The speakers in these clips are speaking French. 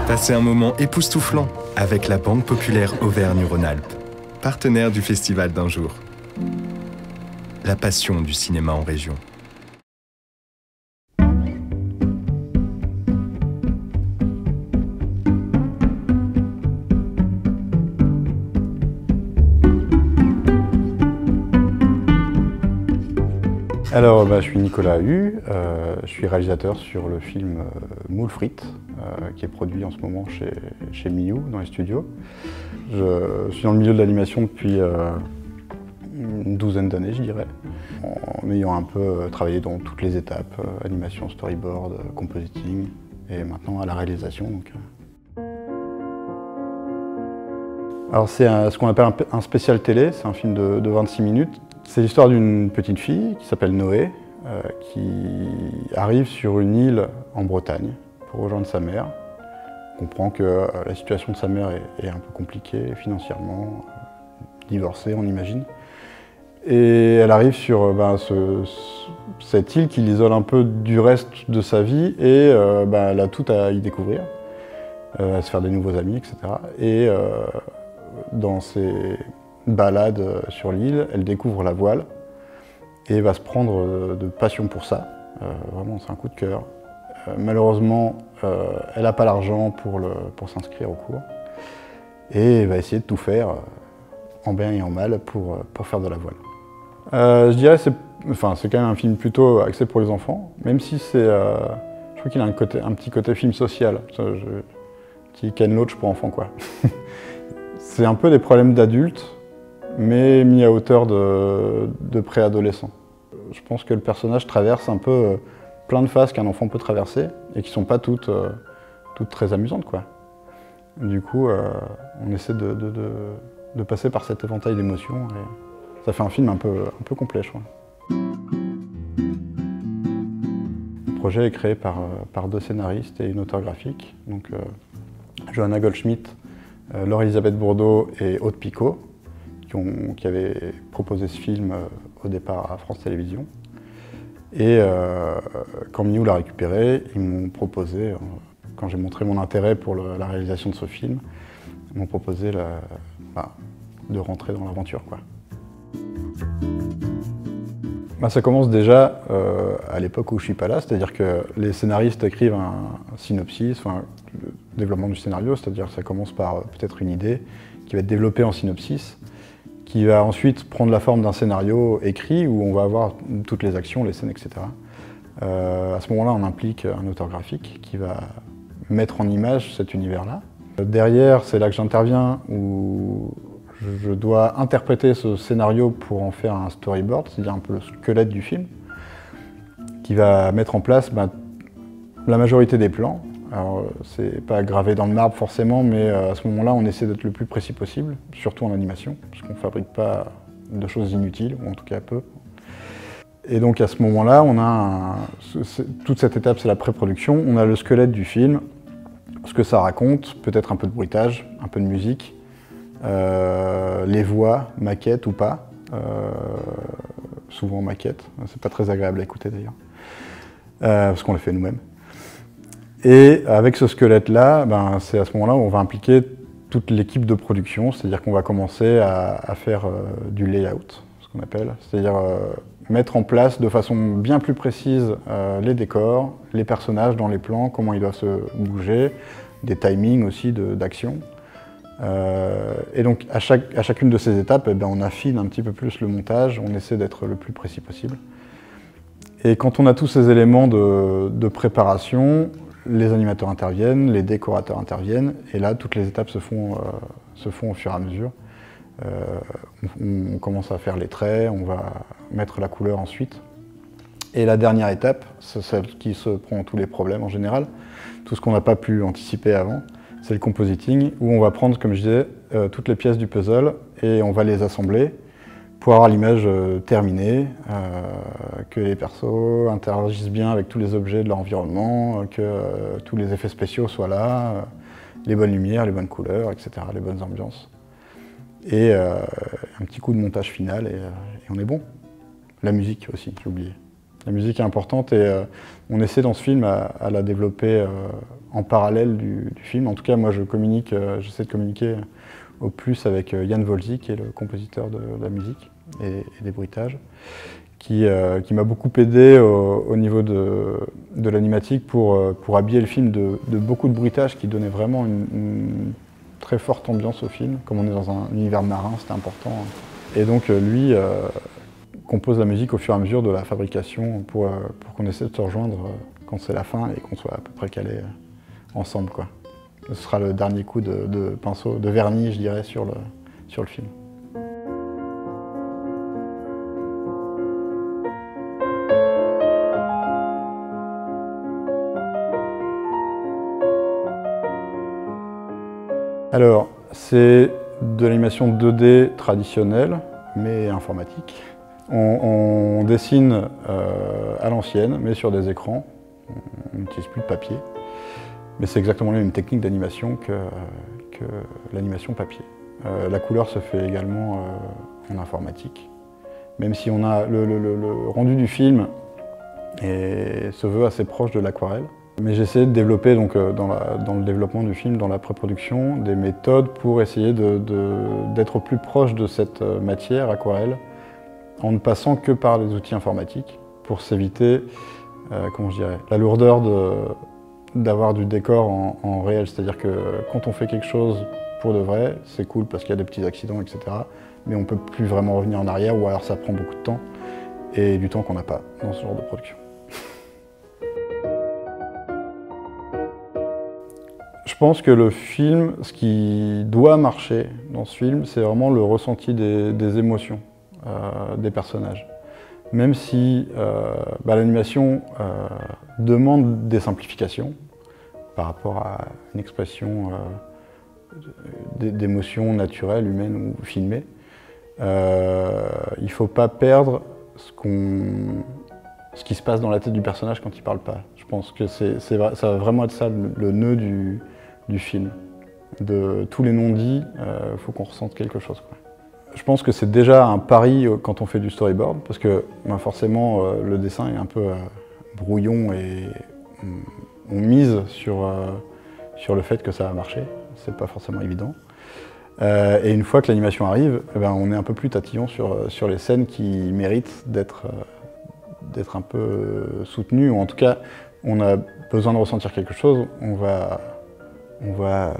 Passez un moment époustouflant avec la Banque Populaire Auvergne-Rhône-Alpes, partenaire du Festival d'un jour. La passion du cinéma en région. Alors, je suis Nicolas Hu, je suis réalisateur sur le film Moule Frites, qui est produit en ce moment chez Miu, dans les studios. Je suis dans le milieu de l'animation depuis une douzaine d'années, je dirais, en ayant un peu travaillé dans toutes les étapes, animation, storyboard, compositing, et maintenant à la réalisation. Alors c'est ce qu'on appelle un spécial télé, c'est un film de 26 minutes. C'est l'histoire d'une petite fille qui s'appelle Noé, qui arrive sur une île en Bretagne pour rejoindre sa mère. On comprend que la situation de sa mère est un peu compliquée financièrement, divorcée on imagine. Et elle arrive sur cette île qui l'isole un peu du reste de sa vie et elle a tout à y découvrir, à se faire des nouveaux amis, etc. Et dans ses balade sur l'île, elle découvre la voile et va se prendre de passion pour ça. Vraiment, c'est un coup de cœur. Malheureusement, elle n'a pas l'argent pour s'inscrire au cours et elle va essayer de tout faire, en bien et en mal, pour faire de la voile. Je dirais que c'est quand même un film plutôt axé pour les enfants, même si je trouve qu'il a un petit côté film social, petit Ken Loach pour enfants, quoi. C'est un peu des problèmes d'adultes, mais mis à hauteur de préadolescents. Je pense que le personnage traverse un peu plein de phases qu'un enfant peut traverser et qui ne sont pas toutes très amusantes, quoi. Du coup, on essaie de passer par cet éventail d'émotions et ça fait un film un peu complet, je crois. Le projet est créé par deux scénaristes et une auteure graphique, donc Johanna Goldschmidt, Laure-Elisabeth Bourdeau et Aude Picot, qui avaient proposé ce film au départ à France Télévisions. Et quand Miu l'a récupéré, ils m'ont proposé, quand j'ai montré mon intérêt pour la réalisation de ce film, ils m'ont proposé de rentrer dans l'aventure, quoi. Ça commence déjà à l'époque où je ne suis pas là, c'est-à-dire que les scénaristes écrivent un synopsis, le développement du scénario, c'est-à-dire que ça commence par peut-être une idée qui va être développée en synopsis, qui va ensuite prendre la forme d'un scénario écrit où on va avoir toutes les actions, les scènes, etc. À ce moment-là, on implique un auteur graphique qui va mettre en image cet univers-là. Derrière, c'est là que j'interviens où je dois interpréter ce scénario pour en faire un storyboard, c'est-à-dire un peu le squelette du film, qui va mettre en place la majorité des plans. Alors, c'est pas gravé dans le marbre forcément, mais à ce moment-là, on essaie d'être le plus précis possible, surtout en animation, parce qu'on ne fabrique pas de choses inutiles, ou en tout cas peu. Et donc à ce moment-là, on a toute cette étape, c'est la pré-production. On a le squelette du film, ce que ça raconte, peut-être un peu de bruitage, un peu de musique, les voix, maquettes ou pas, souvent maquettes, c'est pas très agréable à écouter d'ailleurs, parce qu'on les fait nous-mêmes. Et avec ce squelette-là, c'est à ce moment-là où on va impliquer toute l'équipe de production, c'est-à-dire qu'on va commencer à faire du layout, ce qu'on appelle, c'est-à-dire mettre en place de façon bien plus précise les décors, les personnages dans les plans, comment ils doivent se bouger, des timings aussi d'action. Et donc à chacune de ces étapes, on affine un petit peu plus le montage, on essaie d'être le plus précis possible. Et quand on a tous ces éléments de préparation, les animateurs interviennent, les décorateurs interviennent, et là toutes les étapes se font au fur et à mesure. On commence à faire les traits, on va mettre la couleur ensuite. Et la dernière étape, c'est celle qui se prend tous les problèmes en général, tout ce qu'on n'a pas pu anticiper avant, c'est le compositing, où on va prendre, comme je disais, toutes les pièces du puzzle et on va les assembler pour avoir l'image terminée, que les persos interagissent bien avec tous les objets de leur environnement, que tous les effets spéciaux soient là, les bonnes lumières, les bonnes couleurs, etc., les bonnes ambiances. Et un petit coup de montage final et on est bon. La musique aussi, j'ai oublié. La musique est importante et on essaie dans ce film à la développer en parallèle du film. En tout cas, moi j'essaie de communiquer au plus avec Jan Wolzy, qui est le compositeur de la musique et des bruitages, qui m'a beaucoup aidé au niveau de l'animatique pour habiller le film de beaucoup de bruitages qui donnaient vraiment une très forte ambiance au film. Comme on est dans un univers marin, c'était important. Et donc lui compose la musique au fur et à mesure de la fabrication pour qu'on essaie de se rejoindre quand c'est la fin et qu'on soit à peu près calés ensemble, quoi. Ce sera le dernier coup de pinceau, de vernis, je dirais, sur le film. Alors, c'est de l'animation 2D traditionnelle, mais informatique. On dessine à l'ancienne, mais sur des écrans. On n'utilise plus de papier. Mais c'est exactement la même technique d'animation que l'animation papier. La couleur se fait également en informatique. Même si on a le rendu du film se veut assez proche de l'aquarelle. Mais j'essaie de développer donc, dans le développement du film, dans la pré-production, des méthodes pour essayer d'être au plus proche de cette matière aquarelle en ne passant que par les outils informatiques pour s'éviter, comment je dirais, la lourdeur d'avoir du décor en réel. C'est-à-dire que quand on fait quelque chose pour de vrai, c'est cool parce qu'il y a des petits accidents, etc. Mais on ne peut plus vraiment revenir en arrière ou alors ça prend beaucoup de temps et du temps qu'on n'a pas dans ce genre de production. Je pense que le film, ce qui doit marcher dans ce film, c'est vraiment le ressenti des émotions des personnages. Même si l'animation demande des simplifications par rapport à une expression d'émotions naturelles, humaines ou filmées, il ne faut pas perdre ce qui se passe dans la tête du personnage quand il ne parle pas. Je pense que ça va vraiment être ça le nœud du film. De tous les non-dits, il faut qu'on ressente quelque chose, quoi. Je pense que c'est déjà un pari quand on fait du storyboard, parce que forcément le dessin est un peu brouillon et on mise sur le fait que ça va marcher. C'est pas forcément évident. Et une fois que l'animation arrive, on est un peu plus tatillon sur les scènes qui méritent d'être un peu soutenues, ou en tout cas on a besoin de ressentir quelque chose. On va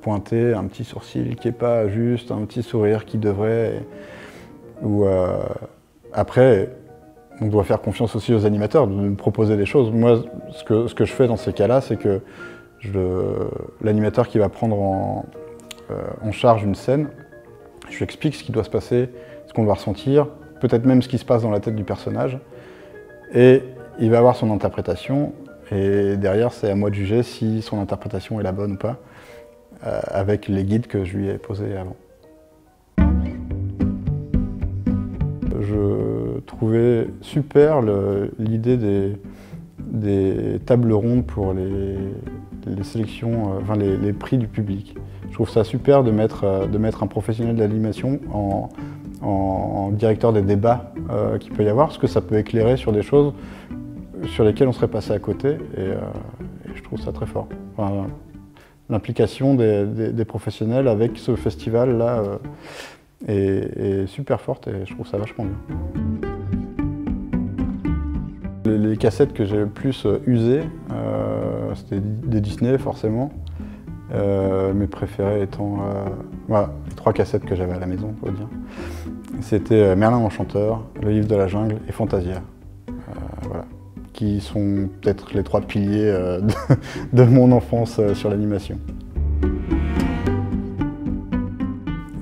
pointer un petit sourcil qui n'est pas juste, un petit sourire qui devrait. Après, on doit faire confiance aussi aux animateurs de nous proposer des choses. Moi, ce que je fais dans ces cas-là, c'est que l'animateur qui va prendre en charge une scène, je lui explique ce qui doit se passer, ce qu'on doit ressentir, peut-être même ce qui se passe dans la tête du personnage. Et il va avoir son interprétation. Et derrière, c'est à moi de juger si son interprétation est la bonne ou pas, avec les guides que je lui ai posés avant. Je trouvais super l'idée des tables rondes pour les sélections, les prix du public. Je trouve ça super de mettre un professionnel de l'animation en directeur des débats qu'il peut y avoir, parce que ça peut éclairer sur des choses sur lesquels on serait passé à côté, et je trouve ça très fort. Enfin, l'implication des professionnels avec ce festival-là est super forte et je trouve ça vachement bien. Les cassettes que j'ai le plus usées, c'était des Disney forcément, mes préférés étant les 3 cassettes que j'avais à la maison, on peut dire. C'était Merlin l'Enchanteur, Le Livre de la Jungle et Fantasia. Voilà. Qui sont peut-être les 3 piliers de mon enfance sur l'animation.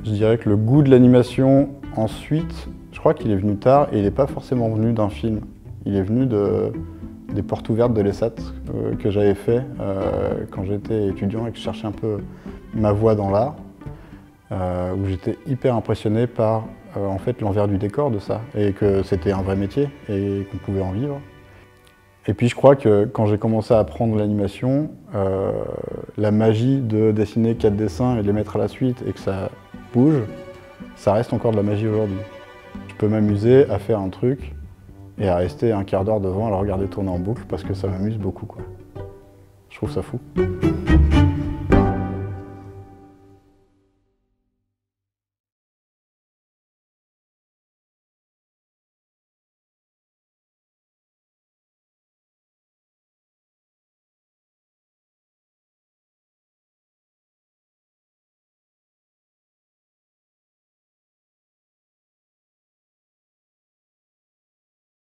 Je dirais que le goût de l'animation, ensuite, je crois qu'il est venu tard et il n'est pas forcément venu d'un film. Il est venu des portes ouvertes de l'ESAT que j'avais fait quand j'étais étudiant et que je cherchais un peu ma voie dans l'art, où j'étais hyper impressionné par en fait, l'envers du décor de ça, et que c'était un vrai métier et qu'on pouvait en vivre. Et puis je crois que quand j'ai commencé à apprendre l'animation, la magie de dessiner 4 dessins et de les mettre à la suite et que ça bouge, ça reste encore de la magie aujourd'hui. Je peux m'amuser à faire un truc et à rester un quart d'heure devant à le regarder tourner en boucle parce que ça m'amuse beaucoup, quoi. Je trouve ça fou.